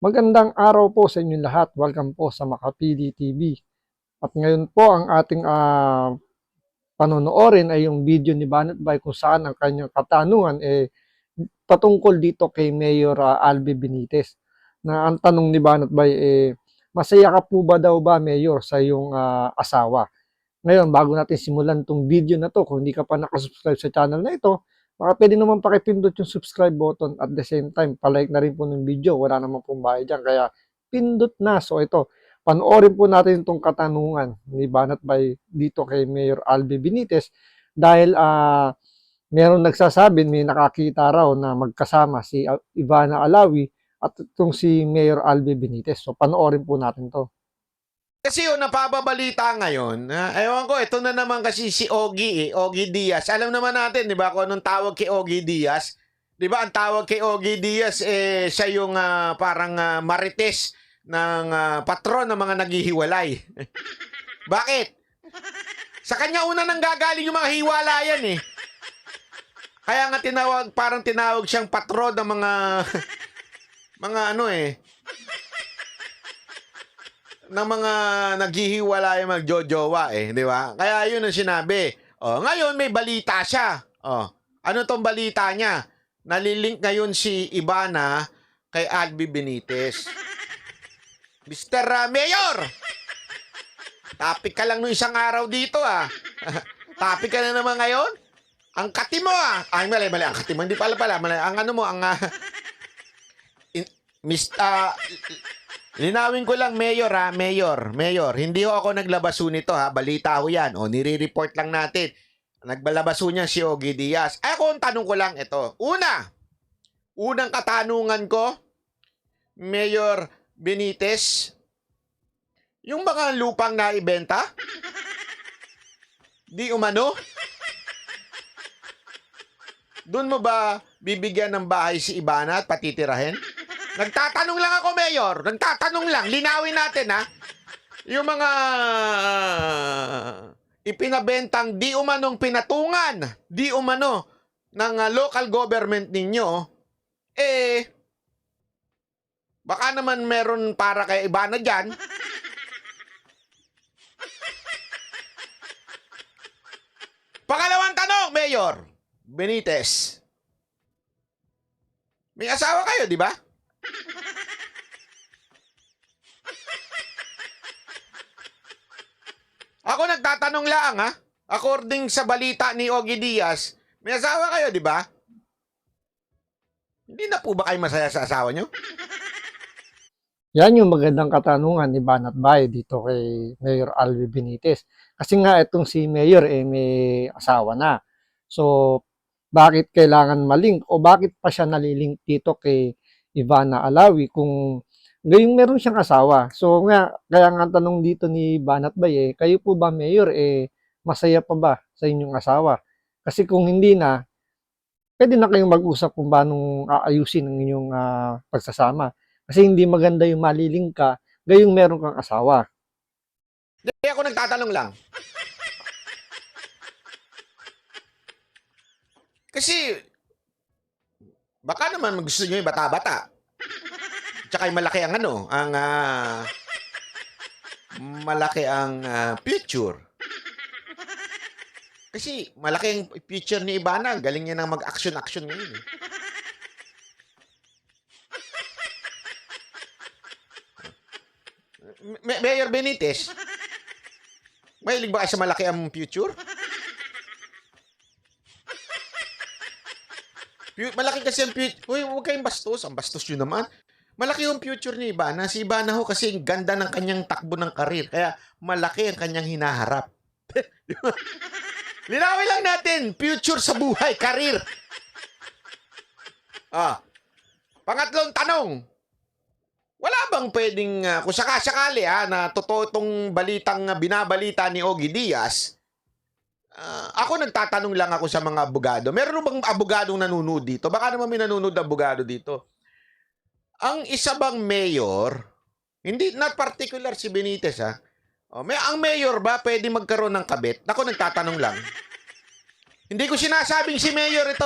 Magandang araw po sa inyong lahat. Welcome po sa Makapili TV. At ngayon po ang ating panonoorin ay yung video ni Banat Bay kung saan ang kanyang katanungan patungkol dito kay Mayor Albi Benitez. Na ang tanong ni Banat Bay masaya ka po ba daw ba Mayor sa iyong asawa? Ngayon, bago natin simulan itong video na to, kung hindi ka pa nakasubscribe sa channel na ito, baka pwede naman pakipindot yung subscribe button at the same time, palike na rin po ng video. Wala naman pong bayad dyan, kaya pindot na. So ito, panoorin po natin itong katanungan ni Banat Bay dito kay Mayor Albi Benitez dahil meron nagsasabi, may nakakita raw na magkasama si Ivana Alawi at itong si Mayor Albi Benitez. So panoorin po natin to. Kasi yung napapabalita ngayon, ewan ko, ito na naman kasi si Ogie, Ogie Diaz. Alam naman natin, di ba, kung anong tawag kay Ogie Diaz? Di ba, ang tawag kay Ogie Diaz, siya yung parang marites ng patron ng mga naghihiwalay. Bakit? Sa kanya una nang gagaling yung mga hiwalayan eh. Kaya nga parang tinawag siyang patron ng mga, mga ano ng mga naghihiwalay magjojowa di ba? Kaya yun ang sinabi. Ngayon may balita siya. Ano tong balita niya? Nalilink ngayon si Ivana kay Albi Benitez. Mr. Mayor! Topic ka lang nung isang araw dito Topic ka na naman ngayon? Ang kati mo Ay, mali. Ang kati mo. Hindi pala. Mali. Ang ano mo, linawin ko lang, Mayor Mayor. Hindi ho ako naglabaso nito balita ho yan. Nire-report lang natin. Nagbalabaso niya si Ogie Diaz. Kung tanong ko lang ito. Unang katanungan ko, Mayor Benitez, yung mga lupang naibenta, di umano? Doon mo ba bibigyan ng bahay si Ivana at patitirahin? Nagtatanong lang ako, Mayor. Nagtatanong lang. Linawin natin, yung mga ipinabentang di umanong pinatungan, di umano ng local government ninyo, baka naman meron para kay Ivana dyan. Pangalawang tanong, Mayor Benitez. May asawa kayo, di ba? Ako nagtatanong lang According sa balita ni Ogie Diaz, may asawa kayo, di ba? Hindi na po ba kayo masaya sa asawa nyo? Yan yung magandang katanungan ni Banat Bay dito kay Mayor Albi Benitez. Kasi nga itong si Mayor may asawa na. So, bakit kailangan malink o bakit pa siya nalilink dito kay Ivana Alawi kung gayong meron siyang asawa? So nga, kaya nga tanong dito ni Banat Bay kayo po ba Mayor masaya pa ba sa inyong asawa? Kasi kung hindi na, pwede na kayong mag-usap kung paano aayusin ang inyong pagsasama. Kasi hindi maganda yung maliling ka, gayong meron kang asawa. Hindi ako nagtatanong lang. Kasi, baka naman gusto nyo yung bata-bata. Tsaka yung malaki ang malaki ang future. Kasi malaki ang future ni Ivana. Galing niya nang mag-action-action ngayon Mayor Benitez, mahilig ba kayo sa malaki ang future? Malaki kasi ang future. Uy, huwag kayong bastos. Ang bastos yun naman. Malaki yung future ni Ivana. Si Ivana ho kasi ganda ng kanyang takbo ng karir. Kaya malaki ang kanyang hinaharap. Linawin lang natin. Future sa buhay, karir. Pangatlong tanong. Wala bang pwedeng, kung sakasakali na totoo itong balitang binabalita ni Ogie Diaz, ako nagtatanong lang ako sa mga abogado. Meron bang abogadong nanonood dito? Baka naman may nanonood na abogado dito. Ang isa bang mayor, hindi not particular si Benitez ang mayor ba pwede magkaroon ng kabit? Ako nagtatanong lang. Hindi ko sinasabing si mayor ito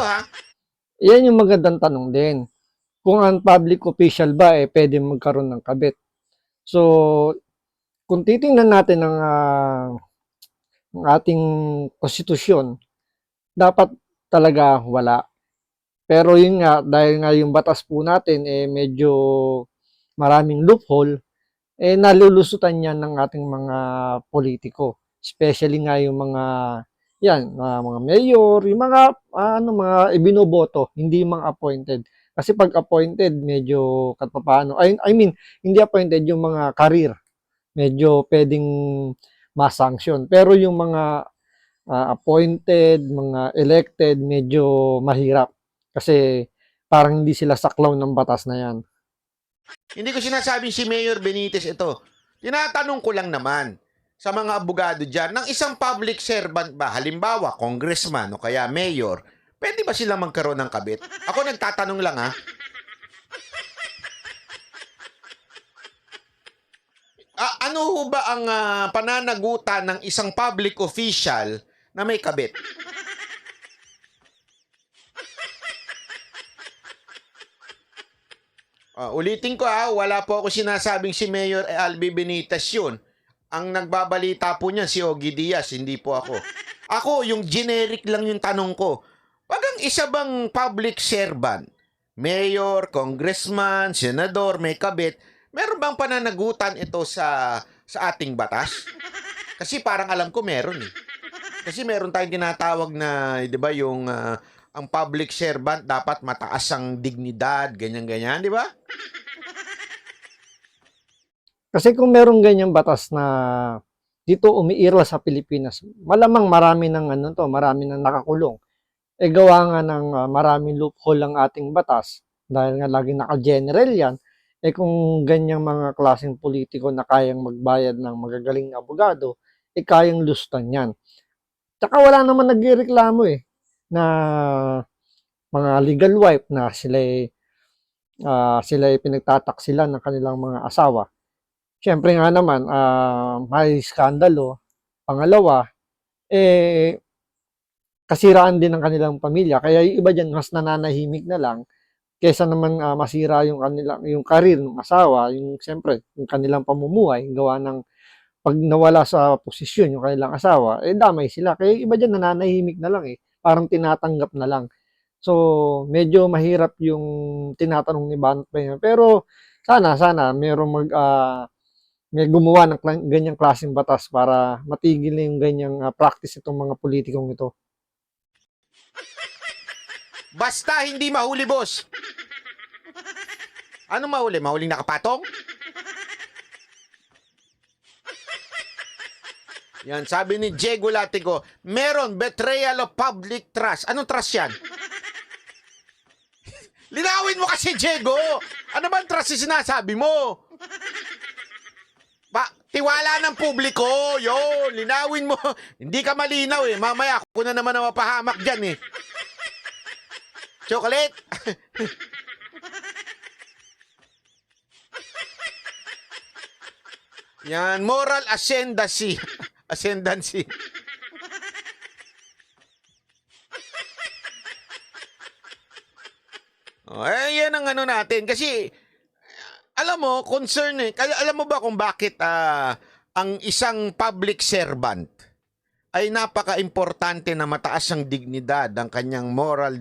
Yan yung magandang tanong din. kung ang public official ba pwede magkaroon ng kabit. So, kung titingnan natin ang ating konstitusyon, dapat talaga wala. Pero yun nga, dahil nga yung batas po natin medyo maraming loophole, nalulusutan yan ng ating mga politiko. Especially nga yung mga mayor, yung mga ibinoboto, hindi mga appointed. Kasi pag appointed, medyo katapano. I mean, hindi appointed yung mga career, medyo pwedeng ma-sanction. Pero yung mga appointed, mga elected, medyo mahirap. Kasi parang hindi sila saklaw ng batas na yan. Hindi ko sinasabing si Mayor Benitez ito. Tinatanong ko lang naman sa mga abogado dyan, ng isang public servant ba, halimbawa, congressman o kaya mayor, pwede ba sila magkaroon ng kabit? Ako nagtatanong lang ha. Ano ho ba ang pananagutan ng isang public official na may kabit? Ulitin ko wala po ako sinasabing si Mayor Albi Benitez yun. Ang nagbabalita po niyan si Ogie Diaz, hindi po ako. Ako, yung generic lang yung tanong ko. Pag ang isa bang public servant, mayor, congressman, senador, may kabit, meron bang pananagutan ito sa ating batas? Kasi parang alam ko meron eh. Kasi meron tayong tinatawag na, 'di ba, yung ang public servant dapat mataas ang dignidad, ganyan-ganyan, di ba? Kasi kung merong ganyang batas na dito umiiral sa Pilipinas, malamang marami nang nakakulong. Gawa nga ng maraming loophole ang ating batas dahil nga laging naka-general yan. Kung ganyang mga klaseng politiko na kayang magbayad ng magagaling na abogado, kayang lustan yan. Tsaka wala naman nagreklamo na mga legal wife na sila pinagtataksilan ng kanilang mga asawa. Siyempre nga naman, may skandalo. Pangalawa, kasiraan din ng kanilang pamilya. Kaya yung iba dyan, mas nananahimik na lang kaysa naman masira yung karir ng asawa, siyempre, yung kanilang pamumuhay, gawa ng pag nawala sa posisyon yung kanilang asawa, damay sila. Kaya yung iba dyan, nananahimik na lang parang tinatanggap na lang. So, medyo mahirap yung tinatanong ni Banat Peña. Pero, sana, may gumawa ng ganyang klaseng batas para matigil na yung ganyang practice itong mga politikong ito. Basta hindi mahuli, boss. Ano mahuli? Mahuling nakapatong? Yan, sabi ni Diego Latigo, meron betrayal of public trust. Anong trust yan? Linawin mo kasi, Diego! Ano ba ang trust yung sinasabi mo? Tiwala ng publiko, yun, linawin mo. Hindi ka malinaw mamaya ako na naman ang mapahamak dyan Chocolate? Yan, moral ascendancy. Ascendancy. Yan ang natin. Kasi, alam mo, concern alam mo ba kung bakit ang isang public servant ay napaka-importante na mataas ang dignidad, ang kanyang moral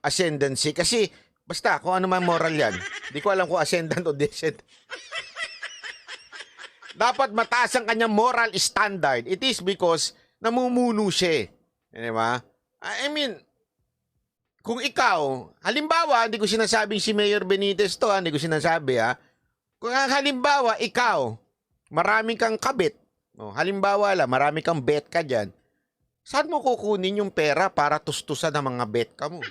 ascendancy. Kasi, basta, kung ano man moral yan. Hindi ko alam kung ascendant o descendant. Dapat mataas ang kanyang moral standard. It is because namumuno siya. Di ba? I mean, kung ikaw, halimbawa, hindi ko sinasabing si Mayor Benitez to, hindi ko sinasabi Kung halimbawa, ikaw, maraming kang kabit, halimbawa marami kang bet ka dyan, saan mo kukunin yung pera para tustusan ng mga bet ka mo?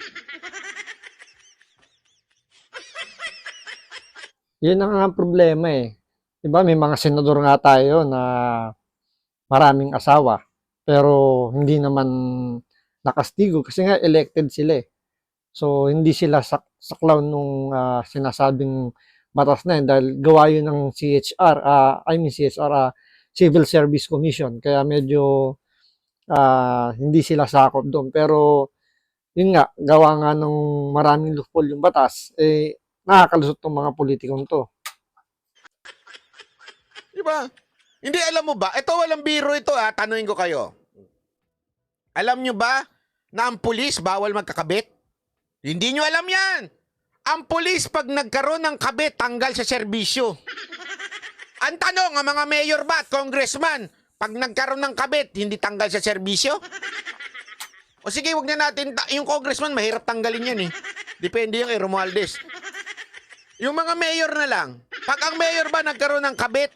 Yun ang problema Diba, may mga senador nga tayo na maraming asawa, pero hindi naman nakastigo kasi nga elected sila So, hindi sila saklaw nung sinasabing batas na yun dahil gawa yun ng CHR, Civil Service Commission. Kaya medyo hindi sila sakop doon. Pero yun nga, gawa nga ng maraming loophole yung batas, nakakalusot ng mga politikong to. Di ba? Hindi, alam mo ba? Ito, walang biro ito, tanungin ko kayo. Alam nyo ba na ang pulis bawal magkakabit? Hindi nyo alam yan. Ang pulis pag nagkaroon ng kabit, tanggal sa serbisyo. Ang tanong, ang mga mayor ba at congressman, pag nagkaroon ng kabit, hindi tanggal sa serbisyo? O sige, wag na natin, yung congressman, mahirap tanggalin yan eh. Depende yung kay Romualdez. Yung mga mayor na lang, pag ang mayor ba nagkaroon ng kabit,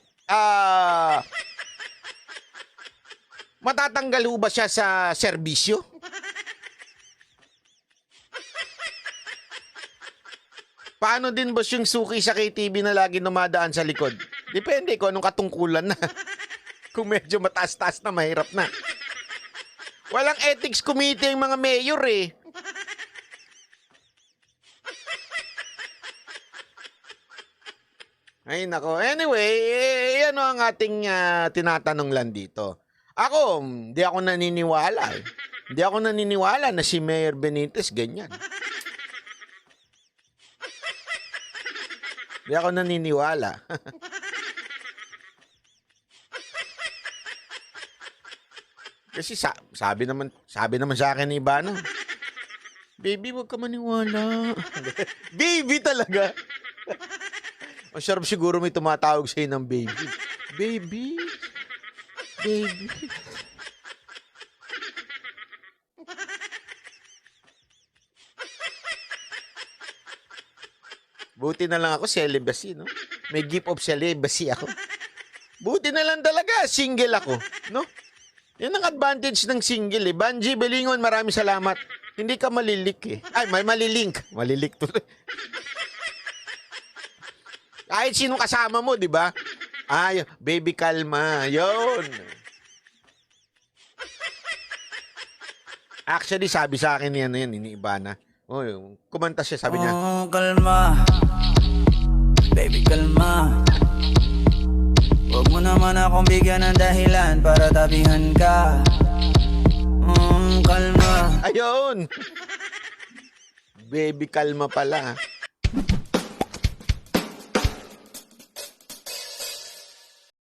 matatanggal ho ba siya sa serbisyo? Paano din boss yung suki sa KTV na lagi dumadaan sa likod? Depende kung anong katungkulan na. Kung medyo mataas-taas na, mahirap na. Walang ethics committee yung mga mayor eh. Ay nako. Anyway, ano ang ating tinatanong lang dito. Ako, hindi ako naniniwala eh. Hindi ako naniniwala na si Mayor Benitez ganyan. Hindi ako naniniwala. Kasi sabi naman sa akin ni Ivana, baby, wag ka maniwala. Baby talaga. Ang sarap siguro may tumatawag sa'yo ng baby. Baby. Baby. Buti na lang ako celibacy, no? May gift of celibacy ako. Buti na lang talaga, single ako, no? Yan ang advantage ng single, eh. Banji Belingon, maraming salamat. Hindi ka malilik, eh. Ay, may malilink. Malilik tuloy. Kahit sino kasama mo, di ba? Ay, baby, kalma. Yun. Actually, sabi sa akin yan, ni Ivana. Oh, kumanta siya, sabi niya. Oh, kalma. Baby, kalma. Huwag mo naman akong bigyan ng dahilan para tabihan ka. Kalma. Ayun. Baby, kalma pala.